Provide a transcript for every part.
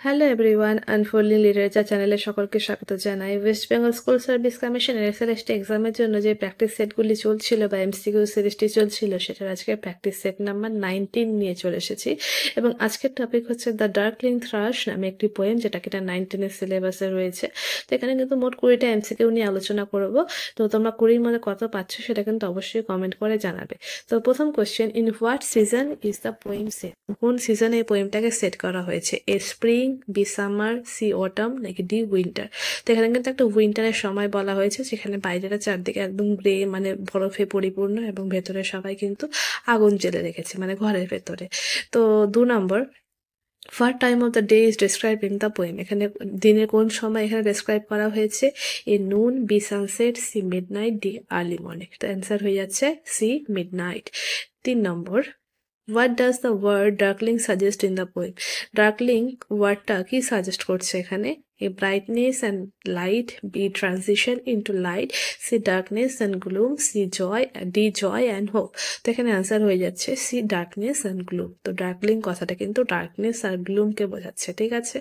Hello everyone, unfolding literature চ্যানেলে সকলকে স্বাগত জানাই। ওয়েস্ট বেঙ্গল স্কুল সার্ভিস কমিশনের এসএলএসটি এক্সামের জন্য যে প্র্যাকটিস সেটগুলি চলছিল বা এমসিকিউ সিরিজটি চলছিল, সেটার আজকে প্র্যাকটিস সেট নাম্বার 19 নিয়ে চলে এসেছি। এবং আজকের টপিক হচ্ছে দ্য ডার্কলিং থ্রাশ নামে একটি পোয়েম, যেটা কিনা 19-এর সিলেবাসে রয়েছে। তো এখানে কিন্তু মোট 20টা এমসিকিউ নিয়ে আলোচনা করব। তো তোমরা 20-র মধ্যে কত পাচ্ছ সেটা কিন্তু অবশ্যই কমেন্ট করে জানাবে। তো প্রথম question, in what season is the poem set? কোন সিজনে এই পোয়েমটাকে সেট করা হয়েছে? A spring, B summer, C autumn, নাকি ডি উইন্টার? তো এখানে কিন্তু একটা উইন্টারের সময় বলা হয়েছে, যেখানে বাইরেটা চারদিকে একদম গ্রে মানে বরফে পরিপূর্ণ এবং ভেতরে সবাই কিন্তু আগুন জ্বেলে রেখেছে মানে ঘরের ভেতরে। তো 2 নম্বর, what time of the day is describe in the poem? এখানে দিনের কোন সময় এখানে ডিসক্রাইব করা হয়েছে? A noon, B sunset, C midnight, D early morning. তো অ্যান্সার হয়ে যাচ্ছে সি মিড নাইট। 3 নম্বর, what does the word darkling suggest in the poem? Darkling ওয়ার্ডটা কি সাজেস্ট করছে এখানে? A brightness and light, B transition into light, C darkness and gloom, C joy, D joy and hope. তো এখানে answer হয়ে যাচ্ছে C darkness and gloom. তো ডার্কলিং কথাটা কিন্তু ডার্কনেস আর গ্লুমকে বোঝাচ্ছে, ঠিক আছে।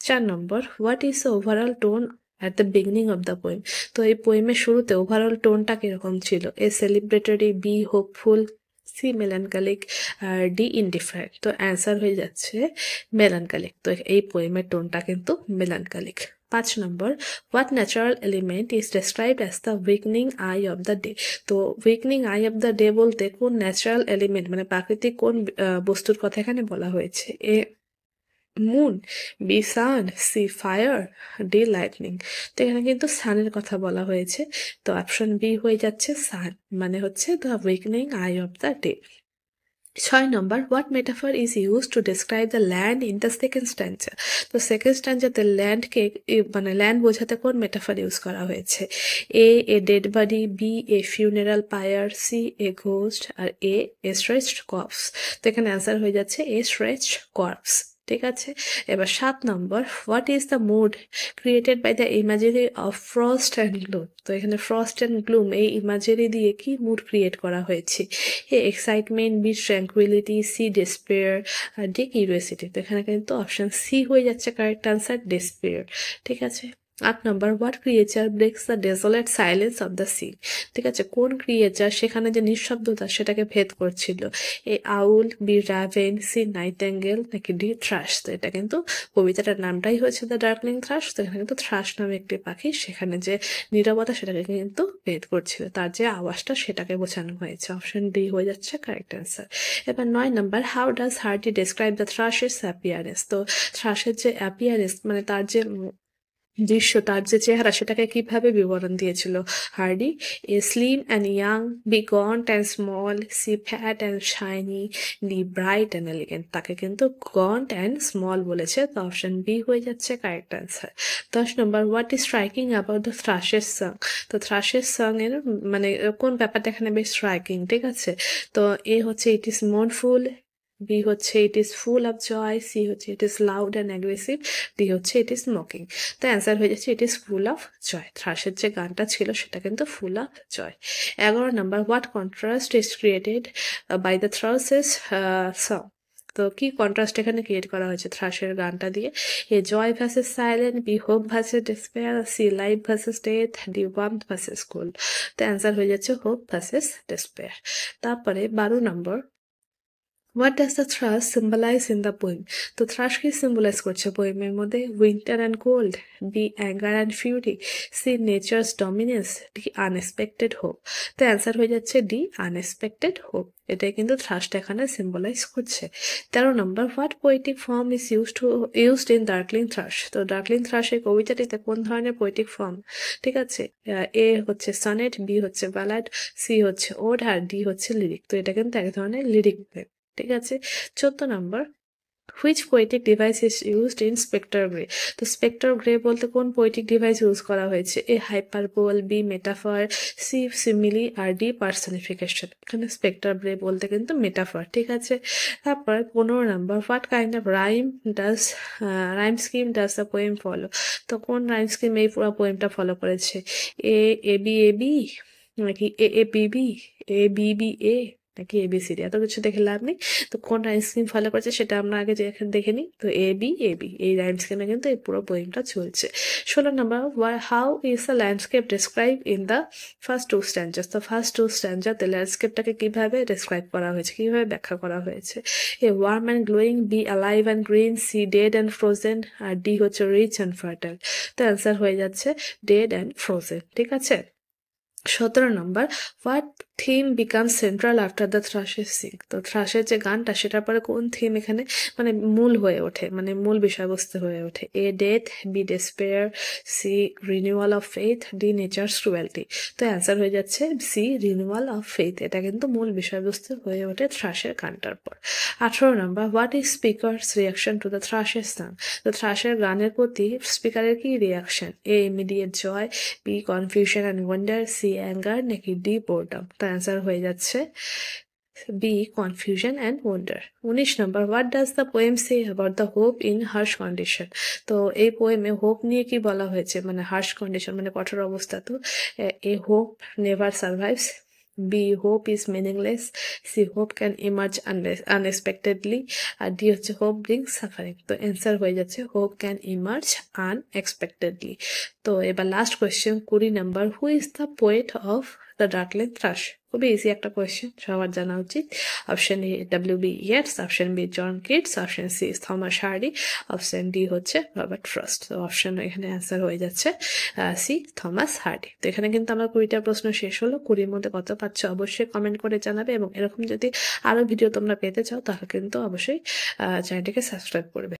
4 নম্বর, what is the overall tone at the beginning of the poem? তো এই পোয়েমের শুরুতে ওভারঅল টোনটা কিরকম ছিল? A celebratory, B hopeful, C melancholic, আর ডি ইনডিফারেন্ট। তো অ্যান্সার হয়ে যাচ্ছে মেলানকালিক। তো এই পোয়েমের টোনটা কিন্তু মেলানকালিক। 5 নম্বর, what natural element is described as the weakening eye of the day? তো weakening eye of the day বলতে কোন ন্যাচারাল এলিমেন্ট মানে প্রাকৃতিক কোন বস্তুর কথা এখানে বলা হয়েছে? এ মুন, বি সান, সি ফায়ার, ডি লাইটনিং। তো এখানে কিন্তু সানের কথা বলা হয়েছে। তো অপশন বি হয়ে যাচ্ছে সান, মানে হচ্ছে the weakening eye of the day. 6 নম্বর, what metaphor is use to describe the land in the second stanza? তো সেকেন্ড স্ট্যান্জাতে ল্যান্ডকে মানে ল্যান্ড বোঝাতে কোন মেটাফর ইউজ করা হয়েছে? A dead body, B a funeral pyre, C a ghost, আর a stretched corpse. তো এখানে অ্যান্সার হয়ে যাচ্ছে এ স্ট্রেচড কর্পস, ঠিক আছে। এবার 7 নম্বর, what is the mood created by the imaginary of frost and gloom? তো এখানে ফ্রস্ট অ্যান্ড গ্লুম এই ইমাজিনারি দিয়ে কি মুড ক্রিয়েট করা হয়েছে? A excitement, B tranquillity, C despair, আর ডি কিউরিওসিটি। তো এখানে কিন্তু অপশন সি হয়ে যাচ্ছে কারেক্ট আনসার, ডেসপেয়ার, ঠিক আছে। 8 নম্বর, what creature breaks the desolate silence of the sea? ঠিক আছে, কোন ক্রিয়েচার সেখানে যে নিঃশব্দতা সেটাকে ভেদ করছিল? এ আউল, বি রাভেন, সি নাইটেঙ্গেল, নাকি ডি থ্রাশ? তো এটা কিন্তু কবিতাটার নামটাই হয়েছে দ্য ডার্কলিং থ্রাশ। তো এখানে কিন্তু থ্রাশ নামে একটি পাখি সেখানে যে নীরবতা সেটাকে কিন্তু ভেদ করছিল, তার যে আওয়াজটা সেটাকে বোঝানো হয়েছে। অপশন ডি হয়ে যাচ্ছে কারেক্ট অ্যান্সার। এবার 9 নম্বর, how does Hardy describe the থ্রাশের অ্যাপিয়ারেন্স? তো থ্রাশের যে অ্যাপিয়ারেন্স মানে তার যে দৃশ্য, তার যে চেহারা, সেটাকে কিভাবে বিবরণ দিয়েছিল Hardy? A slim and young, B gaunt and small, C fat and shiny, D bright and elegant. তাকে কিন্তু গন্ট অ্যান্ড স্মল বলেছে। তো অপশন বি হয়ে যাচ্ছে কারেক্ট অ্যান্সার। 10 নম্বর, what is striking about the থ্রাশের সং? তো থ্রাশের সং এর মানে কোন ব্যাপারটা এখানে বেশ স্ট্রাইকিং, ঠিক আছে। তো এ হচ্ছে ইট ইজ মোurnful, বি হচ্ছে it is full of joy, C হচ্ছে it is loud and aggressive, D হচ্ছে ইট ইজ স্মোকিং। তো অ্যান্সার হয়ে যাচ্ছে ইট ইজ ফুল অফ জয়। থ্রাশের যে গানটা ছিল সেটা কিন্তু ফুল অফ জয়। 11 নম্বর, what contrast is created by the thrush's song? তো কি কন্ট্রাস্ট এখানে ক্রিয়েট করা হয়েছে থ্রাশের গানটা দিয়ে? A joy versus silent, B hope versus despair, C life versus death, D warmth versus cold. তো অ্যান্সার হয়ে যাচ্ছে হোপ ভার্সেস ডেসপেয়ার। তারপরে 12 নম্বর, what does the thrush symbolise in the poem? তো থ্রাশ কি সিম্বলাইজ করছে পোয়েমের মধ্যে? Winter and cold, B anger and fury, C nature's dominance, D unexpected hope. তো অ্যান্সার হয়ে যাচ্ছে ডি আনএক্সপেক্টেড হোপ। এটাই কিন্তু থ্রাশটা এখানে সিম্বলাইজ করছে। 13 নম্বর, what poetic form is used in Darkling Thrush? তো ডার্কলিং থ্রাশের কবিতাটিতে কোন ধরনের পোয়েটিক ফর্ম? ঠিক আছে, এ হচ্ছে সনেট, বি হচ্ছে ব্যালাড, সি হচ্ছে ওড, আর ডি হচ্ছে লিরিক। তো এটা কিন্তু এক ধরনের লিরিক, ঠিক আছে। 14 নম্বর, which poetic device is used in spectre grey? তো স্পেক্টর গ্রে বলতে কোন পোয়েটিক ডিভাইস ইউজ করা হয়েছে? A hyperbole, B metaphor, C simile, আর ডি পার্সনিফিকেশন। এখানে স্পেক্টর গ্রে বলতে কিন্তু মেটাফর, ঠিক আছে। তারপর 15 নম্বর, what kind of rhyme scheme does the poem follow? তো কোন রাইম স্কিম এই পুরো পোয়েমটা ফলো করেছে? এ বি, নাকি A B B, A B B, এ নাকি ABCD? এত কিছু দেখে লাভ নেই। তো কোন রাইম স্কিম ফলো করেছে সেটা আমরা আগে দেখে নিই। তো AB এই রাইম স্কিমে কিন্তু এই পুরো পোয়েমটা চলছে। 16 number, how is the landscape describe in the first two stanzas? তো ফার্স্ট টু স্ট্যান্জাতে ল্যান্ডস্কেপটাকে কিভাবে ডিসক্রাইব করা হয়েছে, কিভাবে ব্যাখ্যা করা হয়েছে? A warm and glowing, B alive and green, C dead and frozen, আর D হচ্ছে rich and fertile। তো অ্যান্সার হয়ে যাচ্ছে dead and frozen। ঠিক আছে। 17 নম্বর, what theme become central after the থ্রাশের সিং? তো থ্রাশের যে গানটা সেটার পরে কোন থিম এখানে মানে মূল হয়ে ওঠে, মানে মূল বিষয়বস্তু হয়ে ওঠে? A death, B despair, C renewal of faith, D nature's cruelty. তো অ্যান্সার হয়ে যাচ্ছে C রিনিউয়াল অফ ফেথ। এটা কিন্তু মূল বিষয়বস্তু হয়ে ওঠে থ্রাশের গানটার পর। 18 number, what is speaker's reaction to the থ্রাশের সং? তো থ্রাশের গানের প্রতি স্পিকারের কি reaction? A immediate joy, B confusion and wonder, C anger, নাকি D বোরডম? তো অ্যান্সার হয়ে যাচ্ছে B confusion and wonder. 19 number, what does the poem say about the hope in harsh condition? তো এই পোয়েমে হোপ নিয়ে কি বলা হয়েছে, মানে হার্শ কন্ডিশন মানে কঠোর অবস্থা। তো A hope never survives, B hope is meaningless, C hope can emerge unexpectedly, আর D হচ্ছে hope brings suffering। তো অ্যান্সার হয়ে যাচ্ছে hope can emerge unexpectedly। তো এবার last question 20 number, who is the poet of the darkling thrush? খুবই easy একটা question, সবার জানা উচিত। Option A W.B. Yeats, option B John Keats, option C Thomas Hardy, option D হচ্ছে Robert Frost. তো option এখানে অ্যান্সার হয়ে যাচ্ছে সি থমাস হার্ডি। তো এখানে কিন্তু আমার 20টা প্রশ্ন শেষ হলো। 20-র মধ্যে কত পাচ্ছ অবশ্যই কমেন্ট করে জানাবে, এবং এরকম যদি আরো ভিডিও তোমরা পেতে চাও তাহলে কিন্তু অবশ্যই চ্যানেলটিকে সাবস্ক্রাইব করবে।